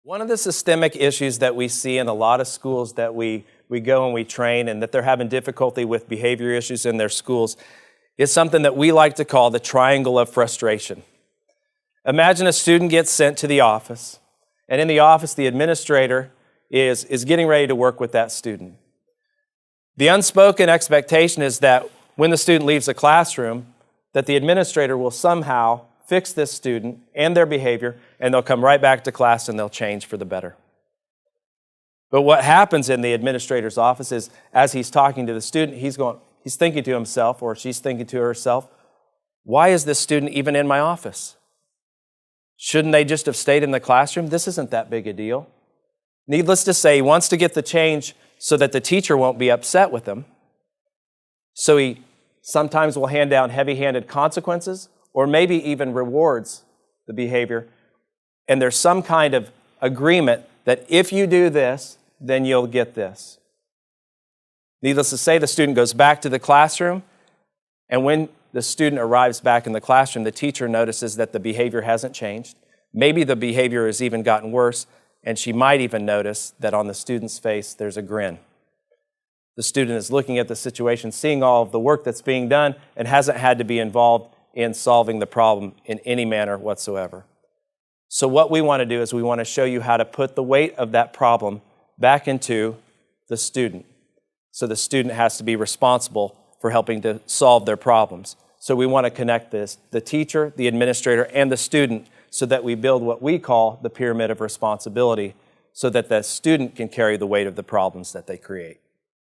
One of the systemic issues that we see in a lot of schools that we go and we train and that they're having difficulty with behavior issues in their schools is something that we like to call the triangle of frustration. Imagine a student gets sent to the office, and in the office the administrator is getting ready to work with that student. The unspoken expectation is that when the student leaves the classroom, that the administrator will somehow fix this student and their behavior, and they'll come right back to class and they'll change for the better. But what happens in the administrator's office is, as he's talking to the student, he's thinking to himself, or she's thinking to herself, why is this student even in my office? Shouldn't they just have stayed in the classroom? This isn't that big a deal. Needless to say, he wants to get the change so that the teacher won't be upset with him. So he sometimes will hand down heavy-handed consequences, or maybe even rewards the behavior. And there's some kind of agreement that if you do this, then you'll get this. Needless to say, the student goes back to the classroom, and when the student arrives back in the classroom, the teacher notices that the behavior hasn't changed. Maybe the behavior has even gotten worse, and she might even notice that on the student's face there's a grin. The student is looking at the situation, seeing all of the work that's being done, and hasn't had to be involved in solving the problem in any manner whatsoever. So what we want to do is we want to show you how to put the weight of that problem back into the student. So the student has to be responsible for helping to solve their problems. So we want to connect the teacher, the administrator, and the student so that we build what we call the pyramid of responsibility so that the student can carry the weight of the problems that they create.